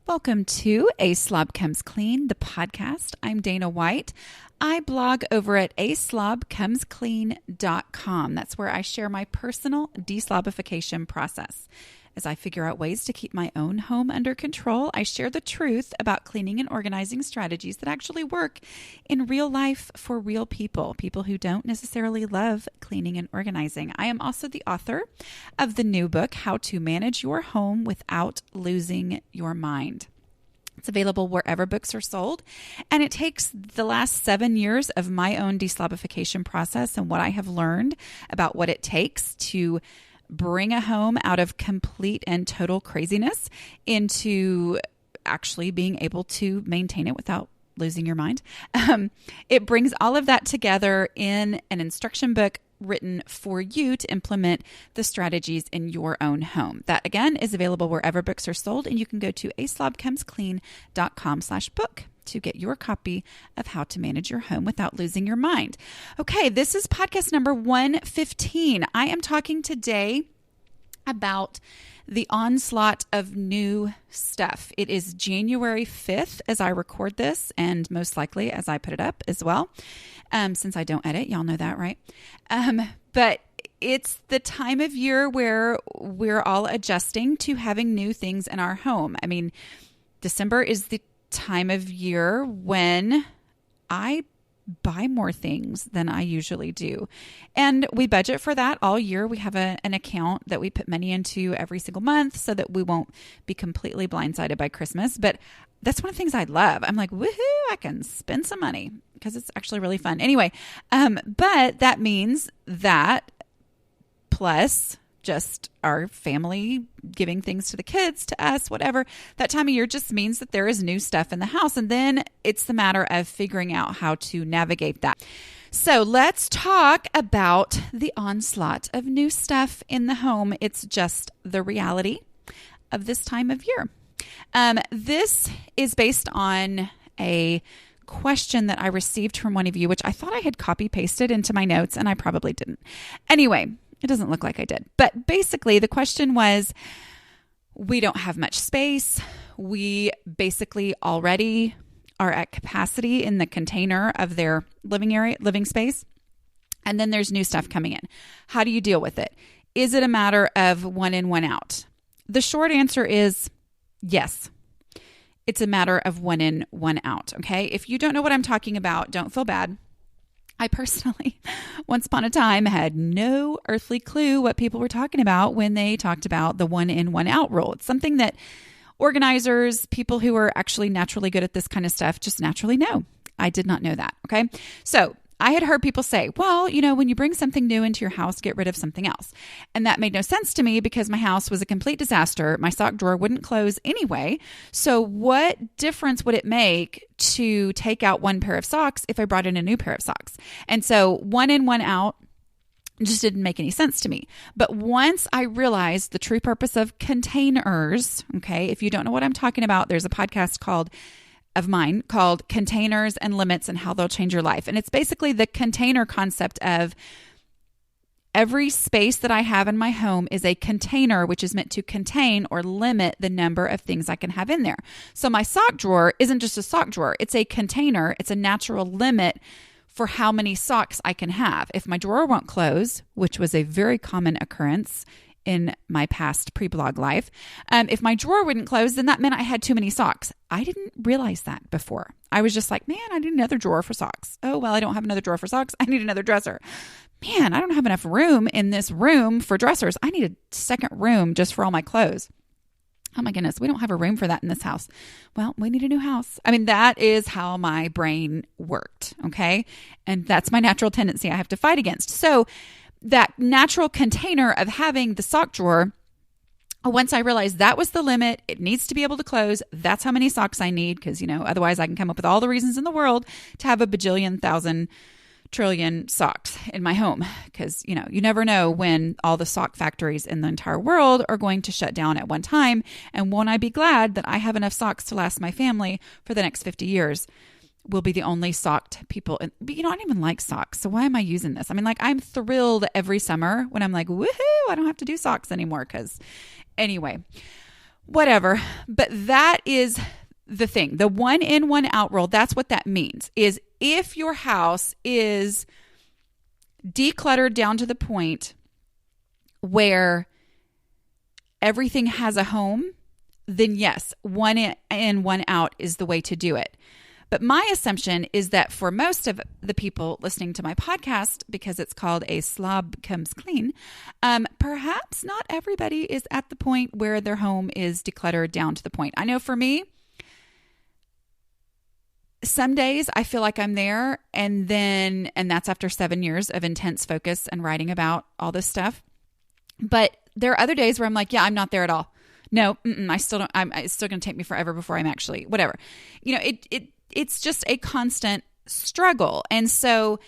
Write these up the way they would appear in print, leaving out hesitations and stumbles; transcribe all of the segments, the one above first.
Welcome to A Slob Comes Clean, the podcast. I'm Dana White. I blog over at aslobcomesclean.com. That's where I share my personal deslobification process. As I figure out ways to keep my own home under control, I share the truth about cleaning and organizing strategies that actually work in real life for real people who don't necessarily love cleaning and organizing. I am also the author of the new book, How to Manage Your Home Without Losing Your Mind. It's available wherever books are sold, and it takes the last 7 years of my own deslobification process and what I have learned about what it takes to bring a home out of complete and total craziness into actually being able to maintain it without losing your mind. It brings all of that together in an instruction book written for you to implement the strategies in your own home. That, again, is available wherever books are sold, and you can go to aslobcomesclean.com/book to get your copy of How to Manage Your Home Without Losing Your Mind. Okay, this is podcast number 115. I am talking today about the Onslaught of New Stuff. It is January 5th as I record this, and most likely as I put it up as well, since I don't edit. Y'all know that, right? But it's the time of year where we're all adjusting to having new things in our home. I mean, December is the time of year when I buy more things than I usually do. And we budget for that all year. We have an account that we put money into every single month so that we won't be completely blindsided by Christmas. But that's one of the things I love. I'm like, woohoo, I can spend some money because it's actually really fun. Anyway, but that means that plus just our family giving things to the kids, to us, whatever. That time of year just means that there is new stuff in the house. And then it's the matter of figuring out how to navigate that. So let's talk about the onslaught of new stuff in the home. It's just the reality of this time of year. This is based on a question that I received from one of you, which I thought I had copy pasted into my notes, and I probably didn't. Anyway, it doesn't look like I did. But basically, the question was, we don't have much space. We basically already are at capacity in the container of their living space. And then there's new stuff coming in. How do you deal with it? Is it a matter of one in, one out? The short answer is yes. It's a matter of one in, one out. Okay. If you don't know what I'm talking about, don't feel bad. I personally, once upon a time, had no earthly clue what people were talking about when they talked about the one in, one out rule. It's something that organizers, people who are actually naturally good at this kind of stuff, just naturally know. I did not know that. Okay. So I had heard people say, well, when you bring something new into your house, get rid of something else. And that made no sense to me because my house was a complete disaster. My sock drawer wouldn't close anyway. So what difference would it make to take out one pair of socks if I brought in a new pair of socks? And so one in, one out just didn't make any sense to me. But once I realized the true purpose of containers, okay, if you don't know what I'm talking about, there's a podcast of mine called Containers and Limits and How They'll Change Your Life. And it's basically the container concept of every space that I have in my home is a container, which is meant to contain or limit the number of things I can have in there. So my sock drawer isn't just a sock drawer. It's a container. It's a natural limit for how many socks I can have. If my drawer won't close, which was a very common occurrence in my past pre-blog life. If my drawer wouldn't close, then that meant I had too many socks. I didn't realize that before. I was just like, man, I need another drawer for socks. Oh, well, I don't have another drawer for socks. I need another dresser. Man, I don't have enough room in this room for dressers. I need a second room just for all my clothes. Oh my goodness, we don't have a room for that in this house. Well, we need a new house. I mean, that is how my brain worked, okay? And that's my natural tendency I have to fight against. So that natural container of having the sock drawer, once I realized that was the limit, it needs to be able to close. That's how many socks I need because, otherwise I can come up with all the reasons in the world to have a bajillion, thousand, trillion socks in my home because, you never know when all the sock factories in the entire world are going to shut down at one time. And won't I be glad that I have enough socks to last my family for the next 50 years? We'll be the only socked people. But I don't even like socks. So why am I using this? I mean, I'm thrilled every summer when I'm like, woohoo, I don't have to do socks anymore. Because anyway, whatever. But that is the thing. The 1 in, 1 out rule, that's what that means, is if your house is decluttered down to the point where everything has a home, then yes, 1 in, 1 out is the way to do it. But my assumption is that for most of the people listening to my podcast, because it's called A Slob Comes Clean, perhaps not everybody is at the point where their home is decluttered down to the point. I know for me, some days I feel like I'm there, and that's after 7 years of intense focus and writing about all this stuff. But there are other days where I'm like, yeah, I'm not there at all. No, it's still going to take me forever before I'm actually, whatever. It's just a constant struggle. And so,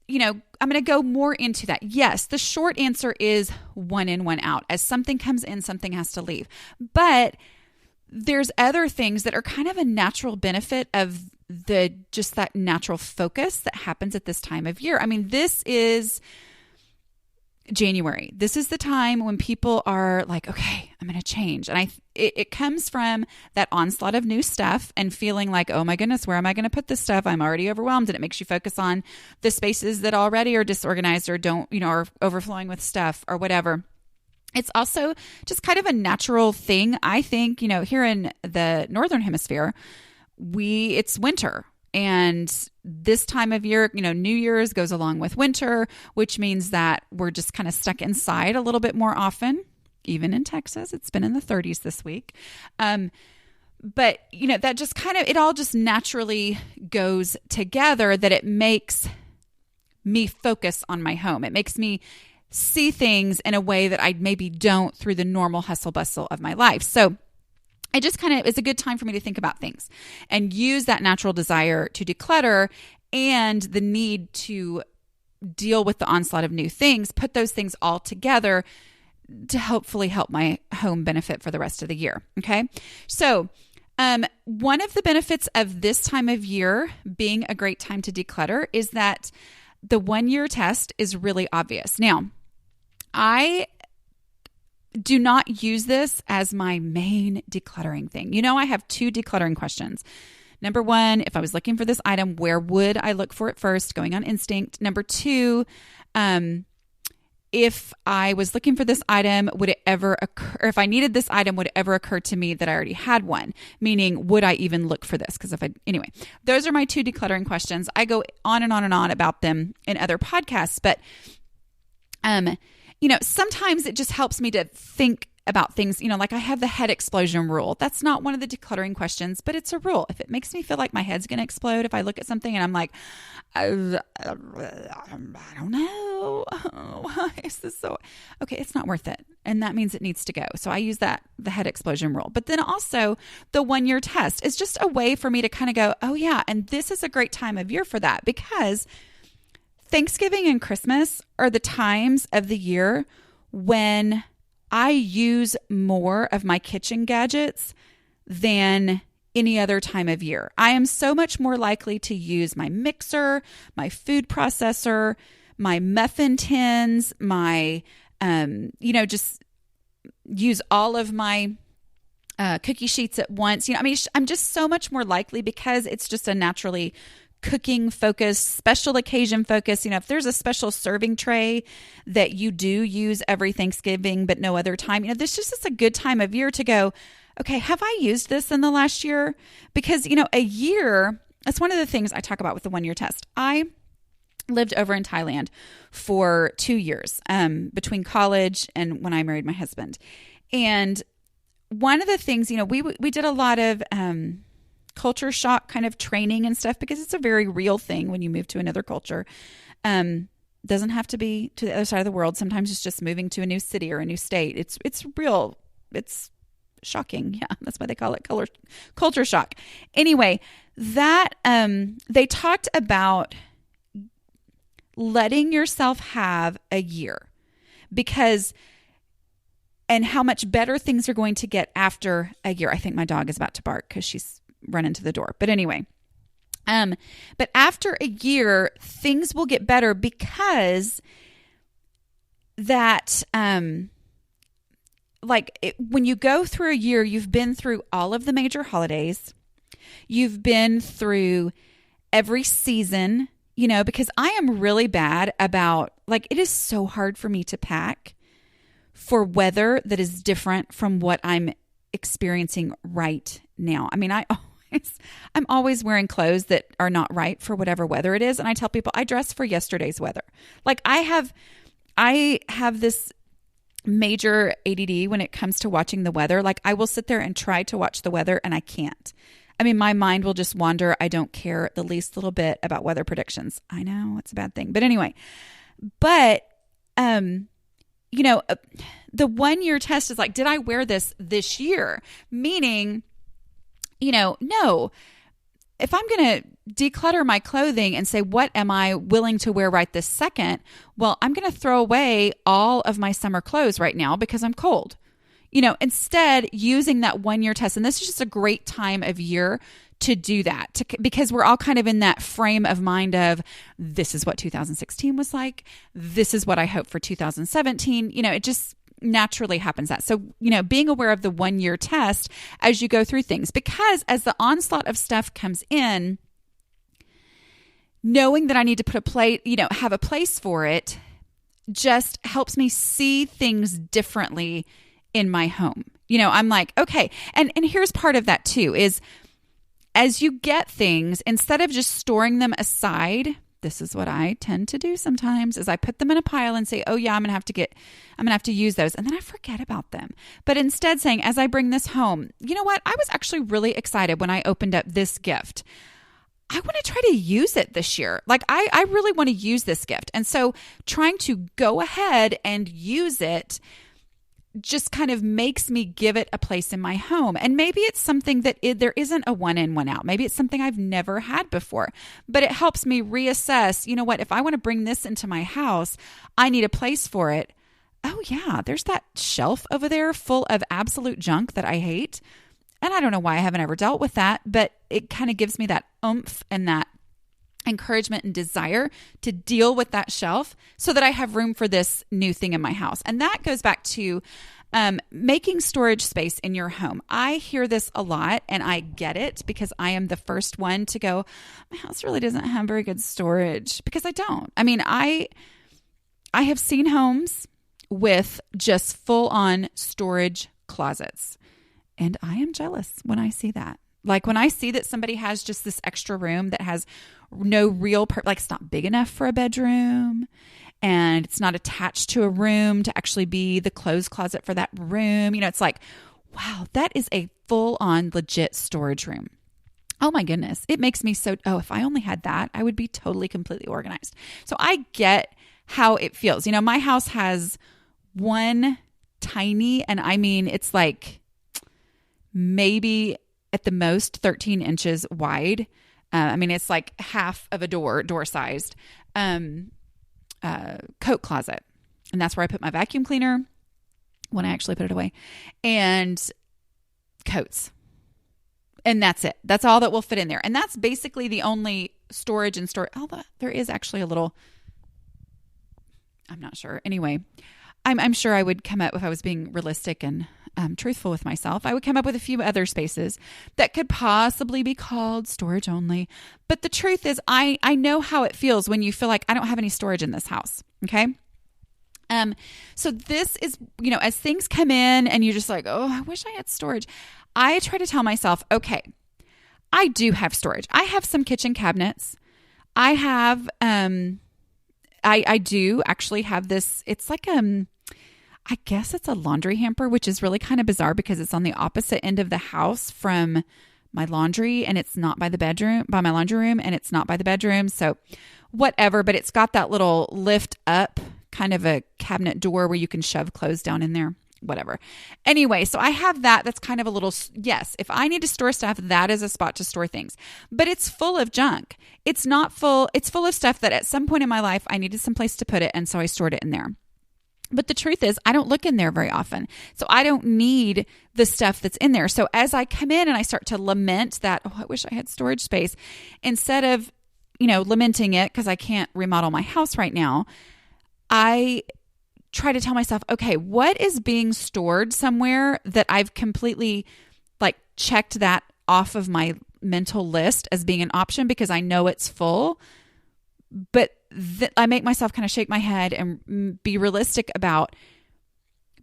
I'm going to go more into that. Yes, the short answer is 1 in, 1 out. As something comes in, something has to leave. But there's other things that are kind of a natural benefit of just that natural focus that happens at this time of year. I mean, this is January. This is the time when people are like, okay, I'm going to change. And it comes from that onslaught of new stuff and feeling like, oh my goodness, where am I going to put this stuff? I'm already overwhelmed. And it makes you focus on the spaces that already are disorganized or don't, are overflowing with stuff or whatever. It's also just kind of a natural thing. I think, here in the Northern Hemisphere, it's winter. And this time of year, New Year's goes along with winter, which means that we're just kind of stuck inside a little bit more often, even in Texas. It's been in the 30s this week. But, that just it all just naturally goes together that it makes me focus on my home. It makes me see things in a way that I maybe don't through the normal hustle bustle of my life. So it just it's a good time for me to think about things and use that natural desire to declutter and the need to deal with the onslaught of new things, put those things all together to hopefully help my home benefit for the rest of the year. Okay. So, one of the benefits of this time of year being a great time to declutter is that the 1-year test is really obvious. Now, I do not use this as my main decluttering thing. I have 2 decluttering questions. Number 1, if I was looking for this item, where would I look for it first? Going on instinct. Number 2, if I was looking for this item, would it ever occur, or if I needed this item, would it ever occur to me that I already had one? Meaning, would I even look for this? Anyway, those are my 2 decluttering questions. I go on and on and on about them in other podcasts, but, sometimes it just helps me to think about things, like I have the head explosion rule. That's not one of the decluttering questions, but it's a rule. If it makes me feel like my head's going to explode, if I look at something and I'm like, I don't know, why is this so, okay, it's not worth it. And that means it needs to go. So I use the head explosion rule. But then also the 1-year test is just a way for me to kind of go, oh yeah, and this is a great time of year for that, because Thanksgiving and Christmas are the times of the year when I use more of my kitchen gadgets than any other time of year. I am so much more likely to use my mixer, my food processor, my muffin tins, my, just use all of my cookie sheets at once. I'm just so much more likely, because it's just a naturally cooking focus, special occasion focus. If there's a special serving tray that you do use every Thanksgiving but no other time, this just is a good time of year to go, okay, have I used this in the last year? Because, a year, that's one of the things I talk about with the 1-year test. I lived over in Thailand for 2 years, between college and when I married my husband. And one of the things, we did a lot of, culture shock kind of training and stuff, because it's a very real thing when you move to another culture. Doesn't have to be to the other side of the world. Sometimes it's just moving to a new city or a new state. It's real. It's shocking. Yeah, that's why they call it culture shock. Anyway, that they talked about letting yourself have a year, and how much better things are going to get after a year. I think my dog is about to bark because she's run into the door. But anyway, but after a year, things will get better, because that when you go through a year, you've been through all of the major holidays. You've been through every season, because I am really bad about, it is so hard for me to pack for weather that is different from what I'm experiencing right now. I mean, I'm always wearing clothes that are not right for whatever weather it is. And I tell people I dress for yesterday's weather. I have this major ADD when it comes to watching the weather. I will sit there and try to watch the weather and I can't. I mean, my mind will just wander. I don't care the least little bit about weather predictions. I know it's a bad thing. But anyway, the 1 year test is did I wear this year? Meaning, no. If I'm going to declutter my clothing and say, what am I willing to wear right this second? Well, I'm going to throw away all of my summer clothes right now because I'm cold. Instead using that 1 year test. And this is just a great time of year to do that because we're all kind of in that frame of mind of this is what 2016 was like. This is what I hope for 2017. It just naturally happens that. So, being aware of the 1 year test as you go through things, because as the onslaught of stuff comes in, knowing that I need to put have a place for it just helps me see things differently in my home. I'm okay. And here's part of that too, is as you get things, instead of just storing them aside, this is what I tend to do sometimes, is I put them in a pile and say, oh yeah, I'm going to have to use those. And then I forget about them. But instead saying, as I bring this home, you know what? I was actually really excited when I opened up this gift. I want to try to use it this year. I really want to use this gift. And so trying to go ahead and use it just kind of makes me give it a place in my home. And maybe it's something that there isn't a one in, one out. Maybe it's something I've never had before, but it helps me reassess, if I want to bring this into my house, I need a place for it. Oh yeah, there's that shelf over there full of absolute junk that I hate. And I don't know why I haven't ever dealt with that, but it kind of gives me that oomph and that encouragement and desire to deal with that shelf so that I have room for this new thing in my house. And that goes back to making storage space in your home. I hear this a lot and I get it because I am the first one to go, my house really doesn't have very good storage, because I don't. I mean, I have seen homes with just full on storage closets, and I am jealous when I see that. When I see that somebody has just this extra room that has no real, it's not big enough for a bedroom and it's not attached to a room to actually be the clothes closet for that room. It's wow, that is a full on legit storage room. Oh my goodness. It makes me if I only had that, I would be totally, completely organized. So I get how it feels. My house has one tiny, and I mean, it's maybe at the most 13 inches wide. I mean, it's half of a door sized coat closet. And that's where I put my vacuum cleaner when I actually put it away, and coats. And that's it. That's all that will fit in there. And that's basically the only storage and store. Although there is actually a little, I'm not sure. Anyway, I'm sure I would come up, if I was being realistic and truthful with myself, I would come up with a few other spaces that could possibly be called storage only. But the truth is, I know how it feels when you feel like I don't have any storage in this house. Okay. So this is, as things come in and you're just oh, I wish I had storage. I try to tell myself, okay, I do have storage. I have some kitchen cabinets. I have, I do actually have this, it's I guess it's a laundry hamper, which is really kind of bizarre because it's on the opposite end of the house from my laundry, and it's not by my laundry room, and it's not by the bedroom. So whatever, but it's got that little lift up kind of a cabinet door where you can shove clothes down in there, whatever. Anyway, so I have that. That's kind of a little, yes, if I need to store stuff, that is a spot to store things, but it's full of junk. It's not full. It's full of stuff that at some point in my life, I needed some place to put it. And so I stored it in there. But the truth is, I don't look in there very often. So I don't need the stuff that's in there. So as I come in and I start to lament that, oh, I wish I had storage space, instead of, lamenting it because I can't remodel my house right now, I try to tell myself, okay, what is being stored somewhere that I've completely like checked that off of my mental list as being an option because I know it's full. But I make myself kind of shake my head and be realistic about,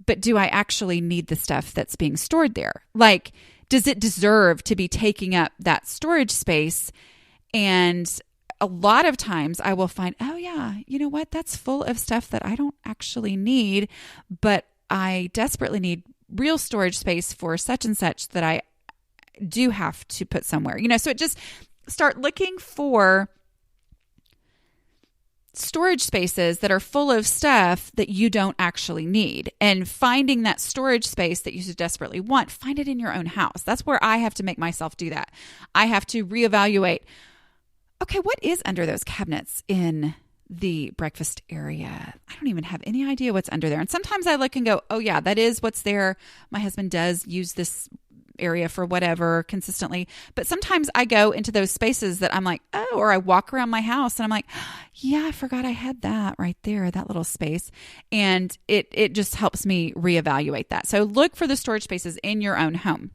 but do I actually need the stuff that's being stored there? Like, does it deserve to be taking up that storage space? And a lot of times I will find, oh yeah, you know what? That's full of stuff that I don't actually need, but I desperately need real storage space for such and such that I do have to put somewhere, so it just start looking for storage spaces that are full of stuff that you don't actually need, and finding that storage space that you so desperately want, find it in your own house. That's where I have to make myself do that. I have to reevaluate, okay, what is under those cabinets in the breakfast area? I don't even have any idea what's under there. And sometimes I look and go, oh yeah, that is what's there. My husband does use this area for whatever consistently. But sometimes I go into those spaces that I'm like, oh, or I walk around my house and I'm like, yeah, I forgot I had that right there, that little space. And it just helps me reevaluate that. So look for the storage spaces in your own home.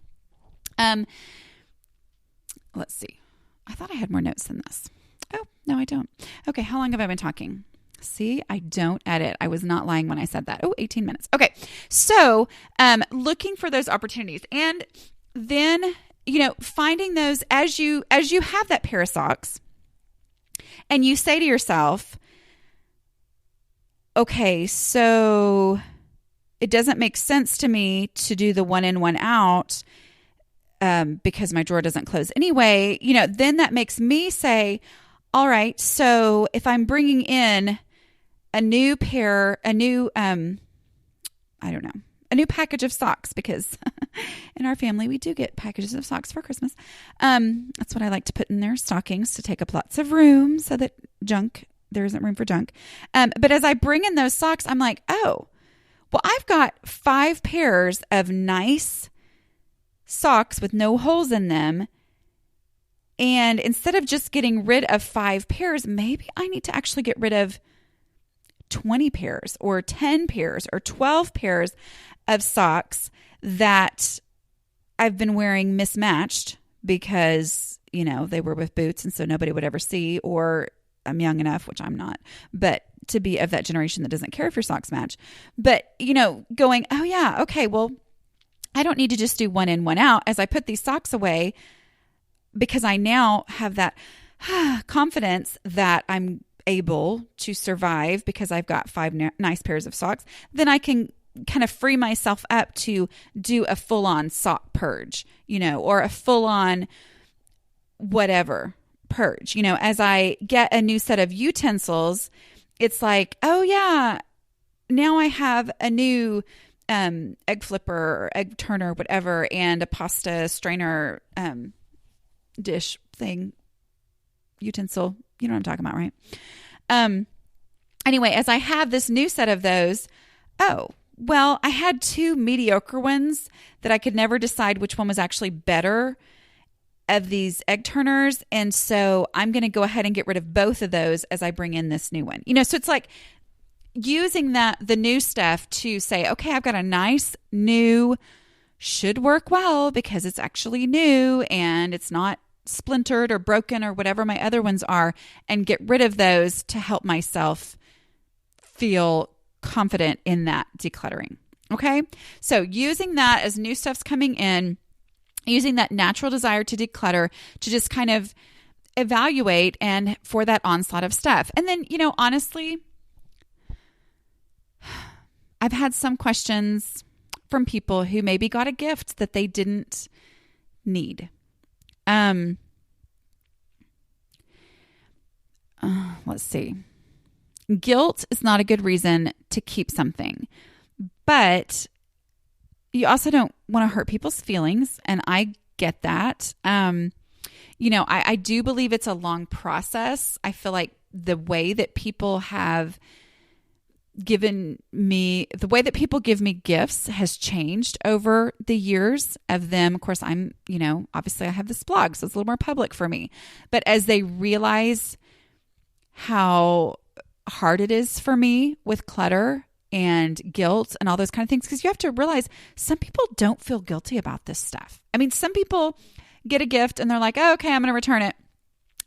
Let's see. I thought I had more notes than this. Oh, no, I don't. Okay, how long have I been talking? See, I don't edit. I was not lying when I said that. Oh, 18 minutes. Okay. So, looking for those opportunities, and then, finding those as you have that pair of socks and you say to yourself, okay, so it doesn't make sense to me to do the one in, one out, because my drawer doesn't close anyway, then that makes me say, all right, so if I'm bringing in a new package of socks, because in our family, we do get packages of socks for Christmas. That's what I like to put in their stockings to take up lots of room so that there isn't room for junk. But as I bring in those socks, I'm like, oh, well, I've got 5 pairs of nice socks with no holes in them. And instead of just getting rid of 5 pairs, maybe I need to actually get rid of 20 pairs or 10 pairs or 12 pairs of socks that I've been wearing mismatched because, they were with boots and so nobody would ever see, or I'm young enough, which I'm not, but to be of that generation that doesn't care if your socks match. But, going, oh yeah, okay, well, I don't need to just do one in, one out as I put these socks away, because I now have that confidence that I'm able to survive because I've got 5 nice pairs of socks. Then I can kind of free myself up to do a full-on sock purge, or a full-on whatever purge. As I get a new set of utensils, it's like, oh yeah, now I have a new egg flipper or egg turner, whatever, and a pasta strainer dish thing, utensil. You know what I'm talking about, right? Anyway, as I have this new set of those, oh, well, I had 2 mediocre ones that I could never decide which one was actually better of these egg turners. And so I'm going to go ahead and get rid of both of those as I bring in this new one. So it's like using the new stuff to say, okay, I've got a nice new, should work well because it's actually new and it's not splintered or broken or whatever my other ones are, and get rid of those to help myself feel confident in that decluttering. Okay. So using that as new stuff's coming in, using that natural desire to declutter to just kind of evaluate and for that onslaught of stuff. And then, honestly, I've had some questions from people who maybe got a gift that they didn't need. Let's see. Guilt is not a good reason to keep something, but you also don't want to hurt people's feelings. And I get that. I do believe it's a long process. I feel like the way that people give me gifts has changed over the years of them. Of course, I'm, obviously I have this blog, so it's a little more public for me. But as they realize how hard it is for me with clutter, and guilt and all those kind of things. Because you have to realize some people don't feel guilty about this stuff. I mean, some people get a gift and they're like, oh, okay, I'm going to return it.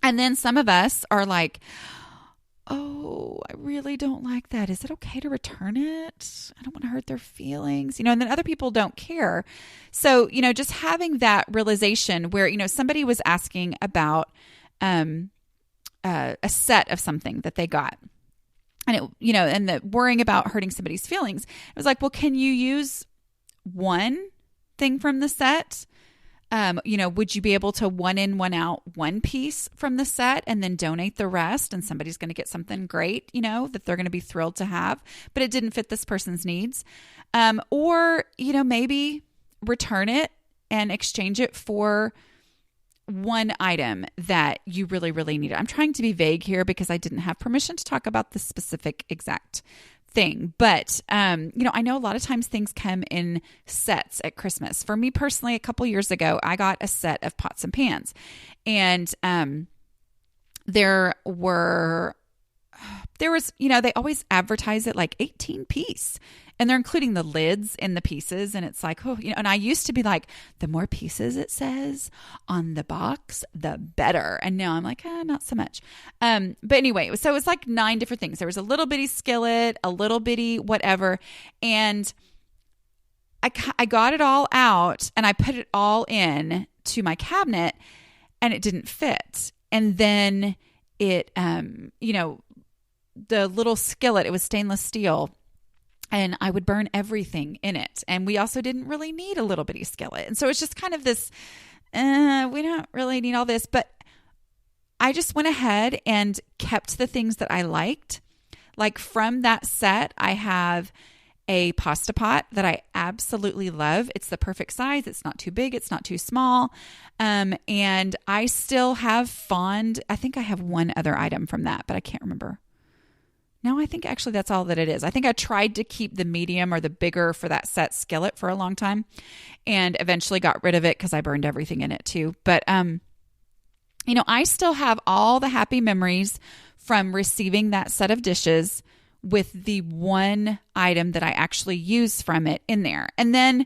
And then some of us are like, oh, I really don't like that. Is it okay to return it? I don't want to hurt their feelings, and then other people don't care. So, just having that realization where, somebody was asking about a set of something that they got. And and the worrying about hurting somebody's feelings. It was like, well, can you use one thing from the set? Would you be able to one in, one out one piece from the set and then donate the rest? And somebody's going to get something great, that they're going to be thrilled to have, but it didn't fit this person's needs. Or, maybe return it and exchange it for one item that you really, really need. I'm trying to be vague here because I didn't have permission to talk about the specific exact thing. But, I know a lot of times things come in sets at Christmas. For me personally, a couple years ago, I got a set of pots and pans. And there was, they always advertise it like 18 piece. And they're including the lids in the pieces. And it's like, and I used to be like, the more pieces it says on the box, the better. And now I'm like, not so much. But anyway, so it was like 9 different things. There was a little bitty skillet, a little bitty whatever. And I got it all out and I put it all in to my cabinet and it didn't fit. And then it, the little skillet, it was stainless steel. And I would burn everything in it. And we also didn't really need a little bitty skillet. And so it's just kind of this, we don't really need all this. But I just went ahead and kept the things that I liked. Like from that set, I have a pasta pot that I absolutely love. It's the perfect size. It's not too big. It's not too small. And I still have I think I have one other item from that, but I can't remember. No, I think actually that's all that it is. I think I tried to keep the medium or the bigger for that set skillet for a long time and eventually got rid of it because I burned everything in it too. But, I still have all the happy memories from receiving that set of dishes with the one item that I actually use from it in there. And then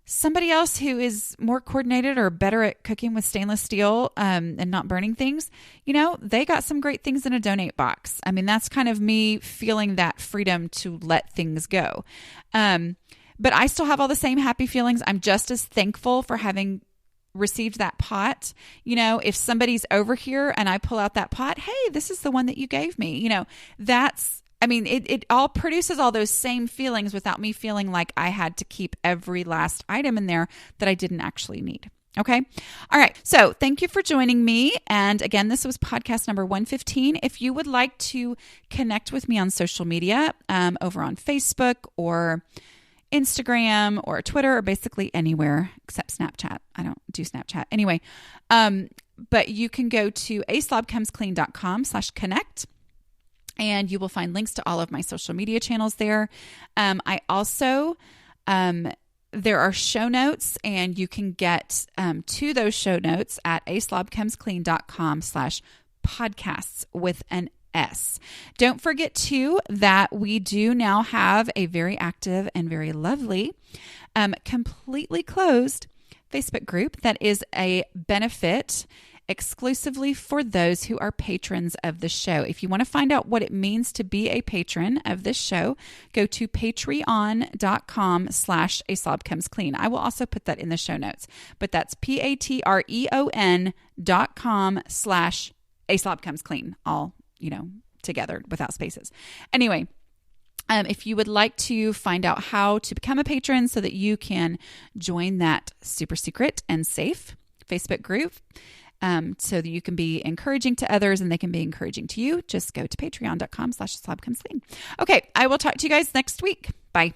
somebody else who is more coordinated or better at cooking with stainless steel and not burning things, they got some great things in a donate box. I mean, that's kind of me feeling that freedom to let things go. But I still have all the same happy feelings. I'm just as thankful for having received that pot. If somebody's over here and I pull out that pot, hey, this is the one that you gave me. It all produces all those same feelings without me feeling like I had to keep every last item in there that I didn't actually need. Okay. All right. So thank you for joining me. And again, this was podcast number 115. If you would like to connect with me on social media, over on Facebook or Instagram or Twitter or basically anywhere except Snapchat. I don't do Snapchat. Anyway, but you can go to aslobcomesclean.com/connect. And you will find links to all of my social media channels there. I also, there are show notes, and you can get to those show notes at aslobcomesclean.com/podcasts with an S. Don't forget too that we do now have a very active and very lovely, completely closed Facebook group that is a benefit exclusively for those who are patrons of the show. If you want to find out what it means to be a patron of this show, go to patreon.com/A Slob Comes Clean. I will also put that in the show notes, but that's patreon.com/A Slob Comes Clean, all, together without spaces. Anyway, if you would like to find out how to become a patron so that you can join that super secret and safe Facebook group, so that you can be encouraging to others and they can be encouraging to you, just go to patreon.com/A Slob Comes Clean. Okay, I will talk to you guys next week. Bye.